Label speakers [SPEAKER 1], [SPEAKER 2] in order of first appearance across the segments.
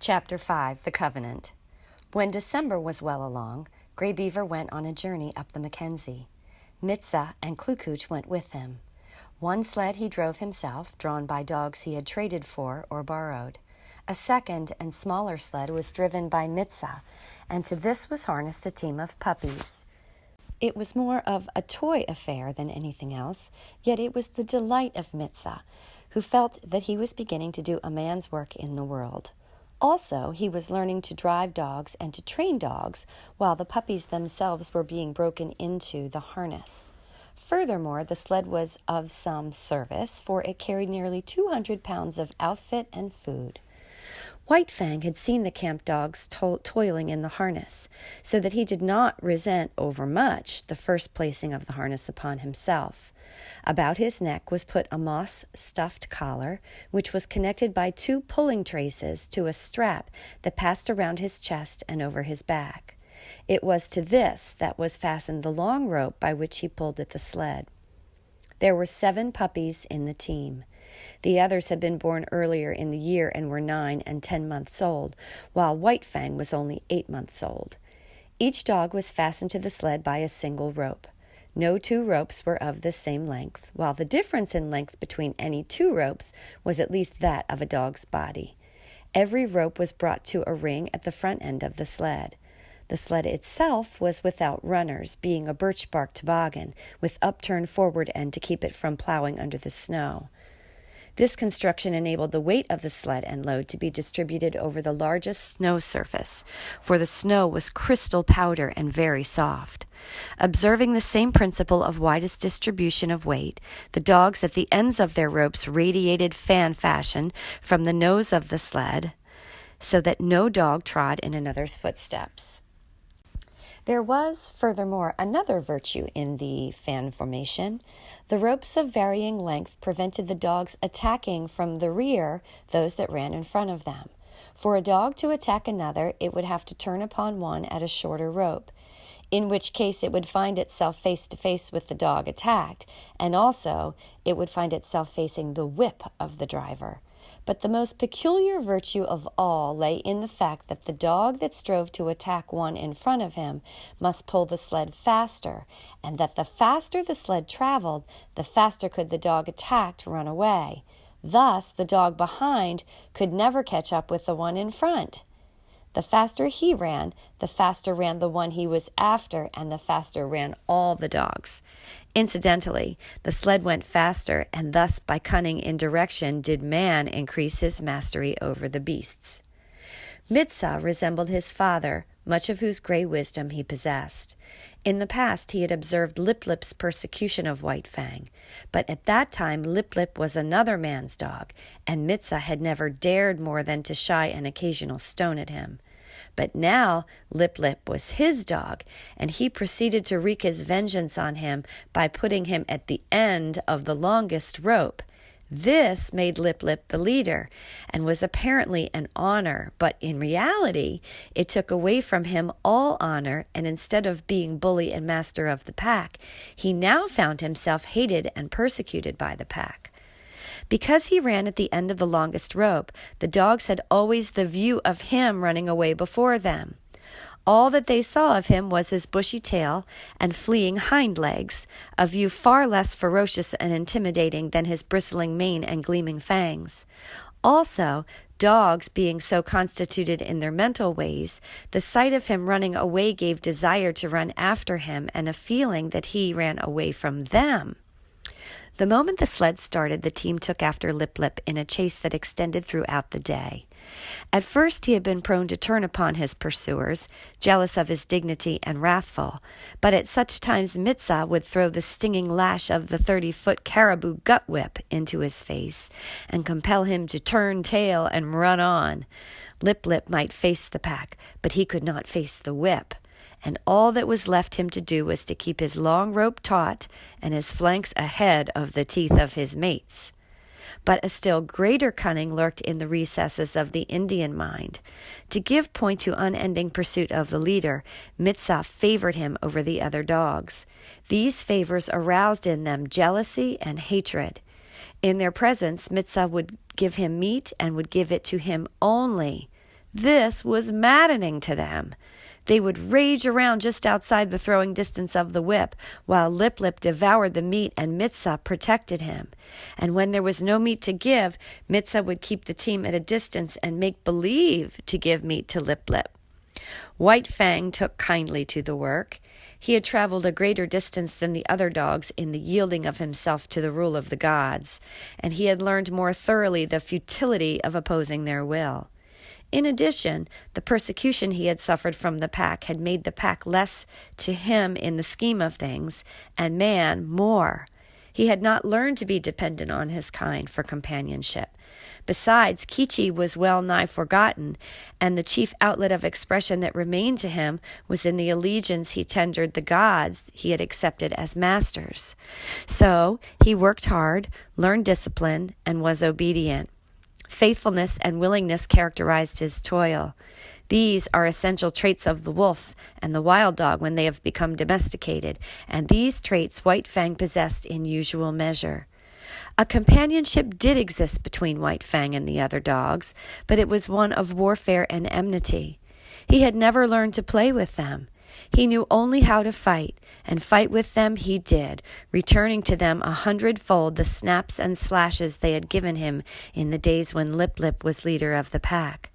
[SPEAKER 1] Chapter 5, The Covenant. When December was well along, Grey Beaver went on a journey up the Mackenzie. Mitsa and Klukuch went with him. One sled he drove himself, drawn by dogs he had traded for or borrowed. A second and smaller sled was driven by Mitsa, and to this was harnessed a team of puppies. It was more of a toy affair than anything else, yet it was the delight of Mitsa, who felt that he was beginning to do a man's work in the world. Also, he was learning to drive dogs and to train dogs, while the puppies themselves were being broken into the harness. Furthermore, the sled was of some service, for it carried nearly 200 pounds of outfit and food. White Fang had seen the camp dogs toiling in the harness, so that he did not resent overmuch the first placing of the harness upon himself. About his neck was put a moss-stuffed collar, which was connected by 2 pulling traces to a strap that passed around his chest and over his back. It was to this that was fastened the long rope by which he pulled at the sled. There were 7 puppies in the team. The others had been born earlier in the year and were 9 and 10 months old, while White Fang was only 8 months old. Each dog was fastened to the sled by a single rope. No 2 ropes were of the same length, while the difference in length between any 2 ropes was at least that of a dog's body. Every rope was brought to a ring at the front end of the sled. The sled itself was without runners, being a birch bark toboggan, with upturned forward end to keep it from plowing under the snow. This construction enabled the weight of the sled and load to be distributed over the largest snow surface, for the snow was crystal powder and very soft. Observing the same principle of widest distribution of weight, the dogs at the ends of their ropes radiated fan fashion from the nose of the sled, so that no dog trod in another's footsteps. There was, furthermore, another virtue in the fan formation. The ropes of varying length prevented the dogs attacking from the rear those that ran in front of them. For a dog to attack another, it would have to turn upon one at a shorter rope, in which case it would find itself face to face with the dog attacked, and also it would find itself facing the whip of the driver. But the most peculiar virtue of all lay in the fact that the dog that strove to attack one in front of him must pull the sled faster, and that the faster the sled traveled, the faster could the dog attacked run away. Thus, the dog behind could never catch up with the one in front. The faster he ran, the faster ran the one he was after, and the faster ran all the dogs. Incidentally, the sled went faster, and thus by cunning in direction did man increase his mastery over the beasts. Mitsa resembled his father, much of whose gray wisdom he possessed. In the past he had observed Lip Lip's persecution of White Fang, but at that time Lip Lip was another man's dog, and Mitsa had never dared more than to shy an occasional stone at him. But now Lip Lip was his dog, and he proceeded to wreak his vengeance on him by putting him at the end of the longest rope. This made Lip Lip the leader, and was apparently an honor, but in reality it took away from him all honor, and instead of being bully and master of the pack, he now found himself hated and persecuted by the pack. Because he ran at the end of the longest rope, the dogs had always the view of him running away before them. All that they saw of him was his bushy tail and fleeing hind legs, a view far less ferocious and intimidating than his bristling mane and gleaming fangs. Also, dogs being so constituted in their mental ways, the sight of him running away gave desire to run after him and a feeling that he ran away from them. The moment the sled started, the team took after Lip Lip in a chase that extended throughout the day. At first he had been prone to turn upon his pursuers, jealous of his dignity and wrathful, but at such times Mitsa would throw the stinging lash of the 30-foot caribou gut whip into his face and compel him to turn tail and run on. Lip Lip might face the pack, but he could not face the whip, and all that was left him to do was to keep his long rope taut and his flanks ahead of the teeth of his mates. But a still greater cunning lurked in the recesses of the Indian mind. To give point to unending pursuit of the leader, Mitsa favored him over the other dogs. These favors aroused in them jealousy and hatred. In their presence, Mitsa would give him meat and would give it to him only. This was maddening to them. They would rage around just outside the throwing distance of the whip, while Lip Lip devoured the meat and Mitsa protected him. And when there was no meat to give, Mitsa would keep the team at a distance and make believe to give meat to Lip Lip. White Fang took kindly to the work. He had traveled a greater distance than the other dogs in the yielding of himself to the rule of the gods, and he had learned more thoroughly the futility of opposing their will. In addition, the persecution he had suffered from the pack had made the pack less to him in the scheme of things, and man more. He had not learned to be dependent on his kind for companionship. Besides, Kichi was well nigh forgotten, and the chief outlet of expression that remained to him was in the allegiance he tendered the gods he had accepted as masters. So he worked hard, learned discipline, and was obedient. Faithfulness and willingness characterized his toil. These are essential traits of the wolf and the wild dog when they have become domesticated, and these traits White Fang possessed in usual measure. A companionship did exist between White Fang and the other dogs, but it was one of warfare and enmity. He had never learned to play with them. He knew only how to fight, and fight with them he did, returning to them 100-fold the snaps and slashes they had given him in the days when Lip Lip was leader of the pack.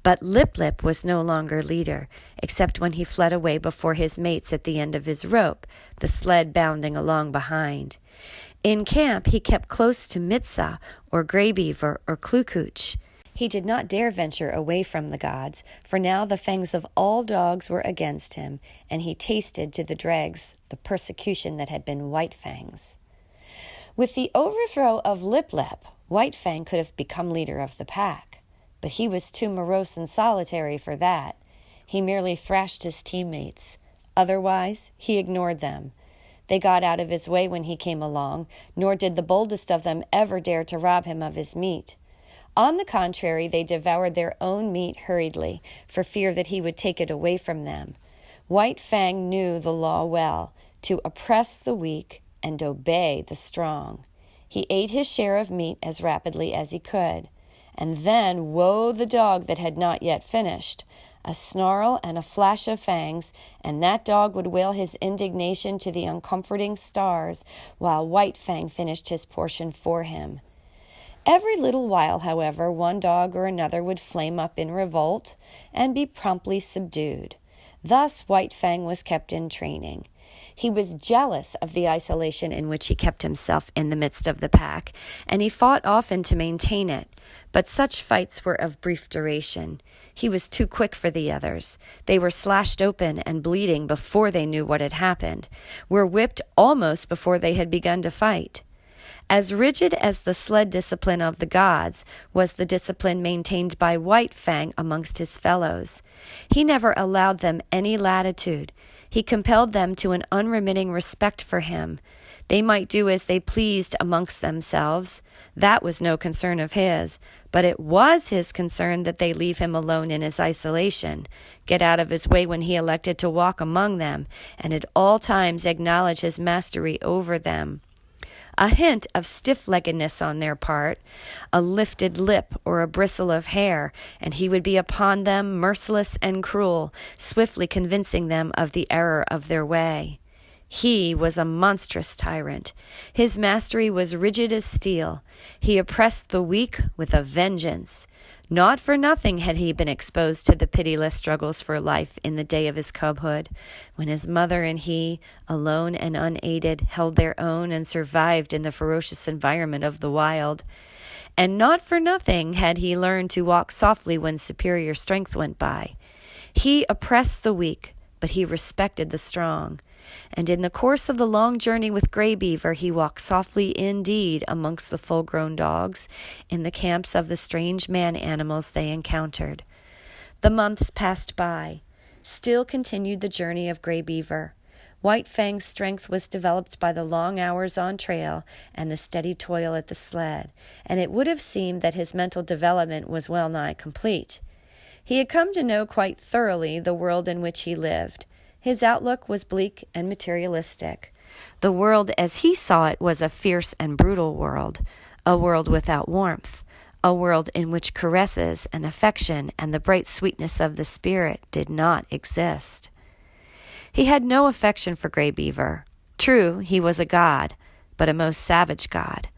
[SPEAKER 1] But Lip Lip was no longer leader, except when he fled away before his mates at the end of his rope, the sled bounding along behind. In camp he kept close to Mitsa, or Gray Beaver, or Klukuch. He did not dare venture away from the gods, for now the fangs of all dogs were against him, and he tasted to the dregs the persecution that had been White Fang's. With the overthrow of Lip Lip, White Fang could have become leader of the pack, but he was too morose and solitary for that. He merely thrashed his teammates. Otherwise, he ignored them. They got out of his way when he came along, nor did the boldest of them ever dare to rob him of his meat. On the contrary, they devoured their own meat hurriedly, for fear that he would take it away from them. White Fang knew the law well, to oppress the weak and obey the strong. He ate his share of meat as rapidly as he could. And then woe the dog that had not yet finished. A snarl and a flash of fangs, and that dog would wail his indignation to the uncomforting stars, while White Fang finished his portion for him. Every little while, however, one dog or another would flame up in revolt and be promptly subdued. Thus White Fang was kept in training. He was jealous of the isolation in which he kept himself in the midst of the pack, and he fought often to maintain it. But such fights were of brief duration. He was too quick for the others. They were slashed open and bleeding before they knew what had happened, were whipped almost before they had begun to fight. As rigid as the sled discipline of the gods was the discipline maintained by White Fang amongst his fellows. He never allowed them any latitude. He compelled them to an unremitting respect for him. They might do as they pleased amongst themselves. That was no concern of his, but it was his concern that they leave him alone in his isolation, get out of his way when he elected to walk among them, and at all times acknowledge his mastery over them. A hint of stiff-leggedness on their part, a lifted lip or a bristle of hair, and he would be upon them merciless and cruel, swiftly convincing them of the error of their way. He was a monstrous tyrant. His mastery was rigid as steel. He oppressed the weak with a vengeance. Not for nothing had he been exposed to the pitiless struggles for life in the day of his cubhood, when his mother and he, alone and unaided, held their own and survived in the ferocious environment of the wild. And not for nothing had he learned to walk softly when superior strength went by. He oppressed the weak, but he respected the strong. And in the course of the long journey with Gray Beaver, he walked softly indeed amongst the full-grown dogs in the camps of the strange man-animals they encountered. The months passed by. Still continued the journey of Gray Beaver. White Fang's strength was developed by the long hours on trail and the steady toil at the sled, and it would have seemed that his mental development was well nigh complete. He had come to know quite thoroughly the world in which he lived. His outlook was bleak and materialistic. The world as he saw it was a fierce and brutal world, a world without warmth, a world in which caresses and affection and the bright sweetness of the spirit did not exist. He had no affection for Gray Beaver. True, he was a god, but a most savage god.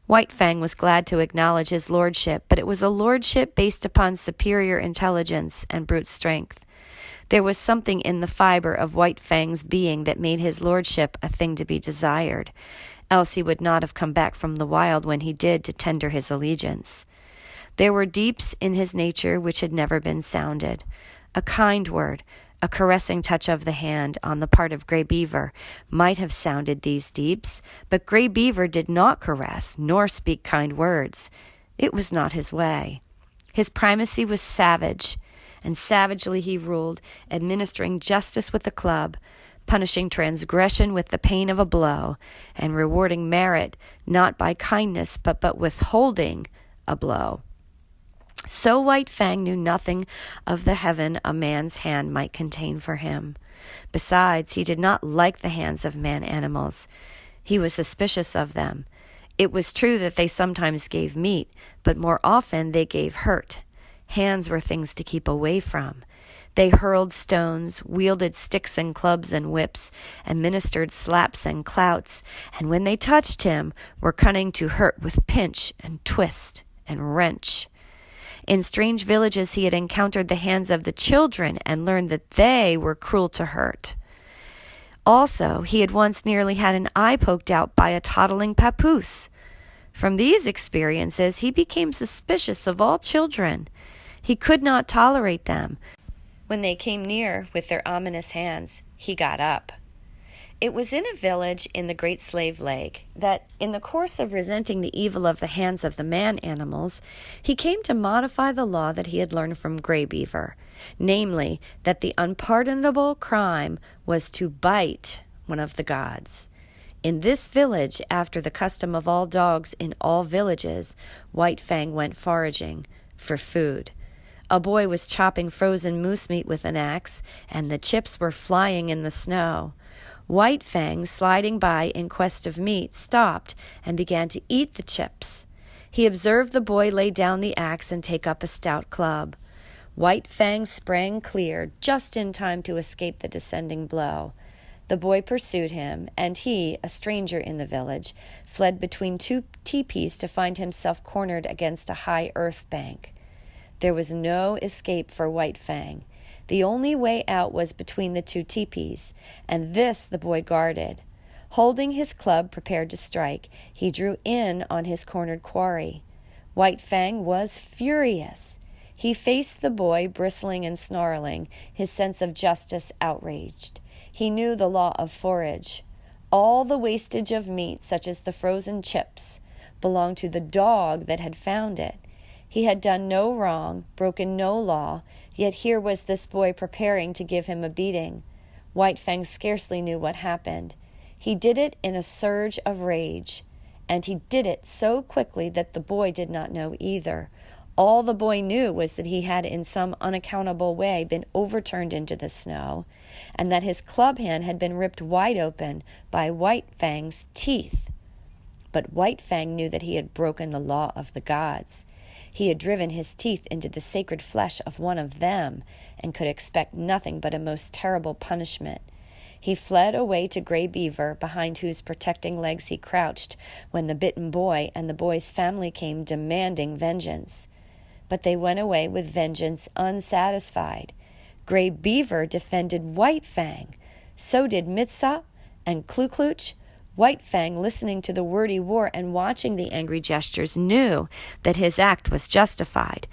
[SPEAKER 1] White Fang was glad to acknowledge his lordship, but it was a lordship based upon superior intelligence and brute strength. There was something in the fiber of White Fang's being that made his lordship a thing to be desired, else he would not have come back from the wild when he did to tender his allegiance. There were deeps in his nature which had never been sounded. A kind word, a caressing touch of the hand on the part of Gray Beaver might have sounded these deeps, but Gray Beaver did not caress nor speak kind words. It was not his way. His primacy was savage, and savagely he ruled, administering justice with the club, punishing transgression with the pain of a blow, and rewarding merit not by kindness but withholding a blow. So White Fang knew nothing of the heaven a man's hand might contain for him. Besides, he did not like the hands of man-animals. He was suspicious of them. It was true that they sometimes gave meat, but more often they gave hurt. Hands were things to keep away from. They hurled stones, wielded sticks and clubs and whips, administered slaps and clouts, and when they touched him, were cunning to hurt with pinch and twist and wrench. In strange villages he had encountered the hands of the children and learned that they were cruel to hurt. Also, he had once nearly had an eye poked out by a toddling papoose. From these experiences he became suspicious of all children. He could not tolerate them. When they came near with their ominous hands, he got up. It was in a village in the Great Slave Lake that, in the course of resenting the evil of the hands of the man-animals, he came to modify the law that he had learned from Gray Beaver, namely, that the unpardonable crime was to bite one of the gods. In this village, after the custom of all dogs in all villages, White Fang went foraging for food. A boy was chopping frozen moose meat with an axe, and the chips were flying in the snow. White Fang, sliding by in quest of meat, stopped and began to eat the chips. He observed the boy lay down the axe and take up a stout club. White Fang sprang clear, just in time to escape the descending blow. The boy pursued him, and he, a stranger in the village, fled between two teepees to find himself cornered against a high earth bank. There was no escape for White Fang. The only way out was between the two teepees, and this the boy guarded. Holding his club prepared to strike, he drew in on his cornered quarry. White Fang was furious. He faced the boy, bristling and snarling, his sense of justice outraged. He knew the law of forage. All the wastage of meat, such as the frozen chips, belonged to the dog that had found it. He had done no wrong, broken no law, yet here was this boy preparing to give him a beating. White Fang scarcely knew what happened. He did it in a surge of rage, and he did it so quickly that the boy did not know either. All the boy knew was that he had in some unaccountable way been overturned into the snow, and that his club hand had been ripped wide open by White Fang's teeth. But White Fang knew that he had broken the law of the gods. He had driven his teeth into the sacred flesh of one of them, and could expect nothing but a most terrible punishment. He fled away to Gray Beaver, behind whose protecting legs he crouched, when the bitten boy and the boy's family came demanding vengeance. But they went away with vengeance unsatisfied. Gray Beaver defended White Fang. So did Mitsa and Klukluch. White Fang, listening to the word he wore and watching the angry gestures, knew that his act was justified.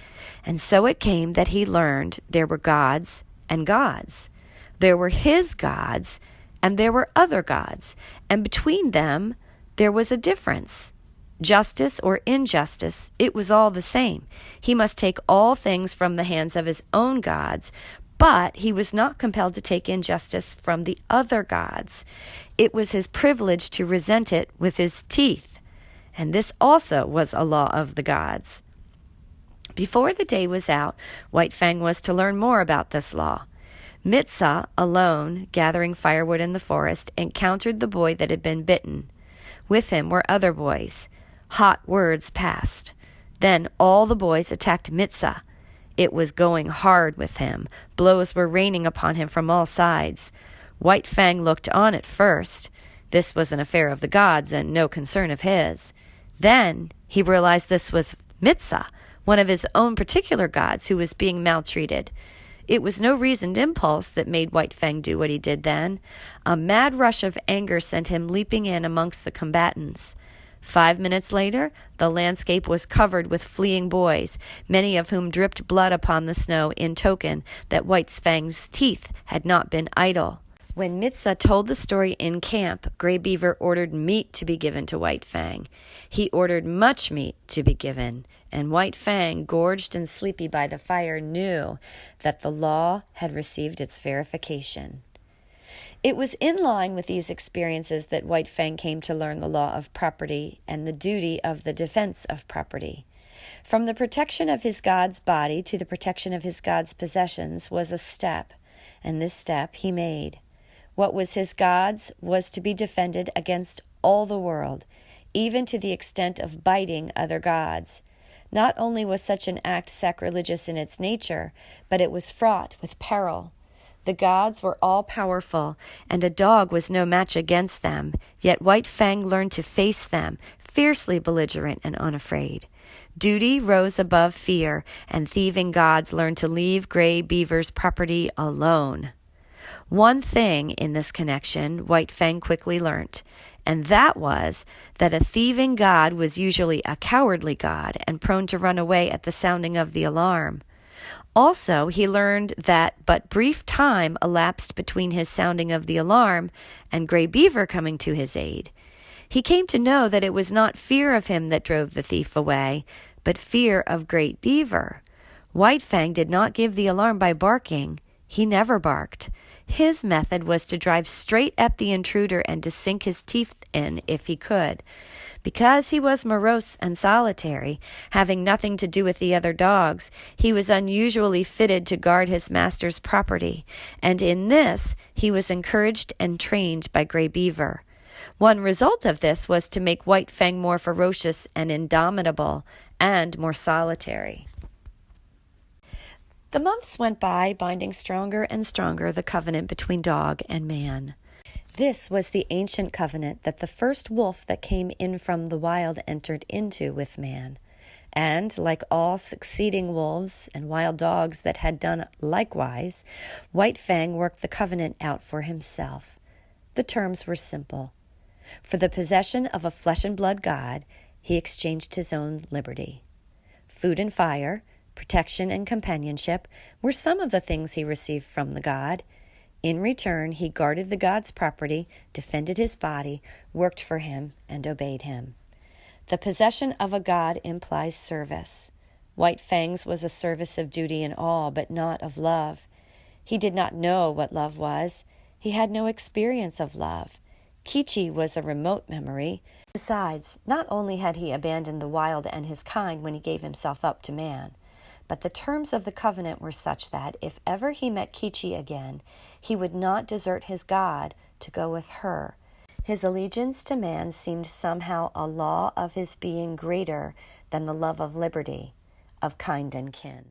[SPEAKER 1] And so it came that he learned there were gods and gods. There were his gods and there were other gods, and between them there was a difference. Justice or injustice, it was all the same. He must take all things from the hands of his own gods, but he was not compelled to take injustice from the other gods. It was his privilege to resent it with his teeth, and this also was a law of the gods. Before the day was out, White Fang was to learn more about this law. Mitsa, alone, gathering firewood in the forest, encountered the boy that had been bitten. With him were other boys. Hot words passed. Then all the boys attacked Mitzah. It was going hard with him. Blows were raining upon him from all sides. White Fang looked on at first. This was an affair of the gods and no concern of his. Then he realized this was Mitzah, one of his own particular gods, who was being maltreated. It was no reasoned impulse that made White Fang do what he did then. A mad rush of anger sent him leaping in amongst the combatants. 5 minutes later, the landscape was covered with fleeing boys, many of whom dripped blood upon the snow in token that White Fang's teeth had not been idle. When Mitzah told the story in camp, Gray Beaver ordered meat to be given to White Fang. He ordered much meat to be given, and White Fang, gorged and sleepy by the fire, knew that the law had received its verification. It was in line with these experiences that White Fang came to learn the law of property and the duty of the defense of property. From the protection of his god's body to the protection of his god's possessions was a step, and this step he made. What was his god's was to be defended against all the world, even to the extent of biting other gods. Not only was such an act sacrilegious in its nature, but it was fraught with peril. The gods were all-powerful, and a dog was no match against them, yet White Fang learned to face them, fiercely belligerent and unafraid. Duty rose above fear, and thieving gods learned to leave Gray Beaver's property alone. One thing in this connection White Fang quickly learnt, and that was that a thieving god was usually a cowardly god and prone to run away at the sounding of the alarm. Also, he learned that but brief time elapsed between his sounding of the alarm and Gray Beaver coming to his aid. He came to know that it was not fear of him that drove the thief away, but fear of Great Beaver. White Fang did not give the alarm by barking. He never barked. His method was to drive straight at the intruder and to sink his teeth in if he could. Because he was morose and solitary, having nothing to do with the other dogs, he was unusually fitted to guard his master's property, and in this he was encouraged and trained by Gray Beaver. One result of this was to make White Fang more ferocious and indomitable, and more solitary. The months went by, binding stronger and stronger the covenant between dog and man. This was the ancient covenant that the first wolf that came in from the wild entered into with man. And, like all succeeding wolves and wild dogs that had done likewise, White Fang worked the covenant out for himself. The terms were simple. For the possession of a flesh and blood god, he exchanged his own liberty. Food and fire, protection and companionship were some of the things he received from the god. In return, he guarded the god's property, defended his body, worked for him, and obeyed him. The possession of a god implies service. White Fang's was a service of duty and awe, but not of love. He did not know what love was. He had no experience of love. Kichi was a remote memory. Besides, not only had he abandoned the wild and his kind when he gave himself up to man, but the terms of the covenant were such that if ever he met Kichi again, he would not desert his god to go with her. His allegiance to man seemed somehow a law of his being greater than the love of liberty, of kind and kin.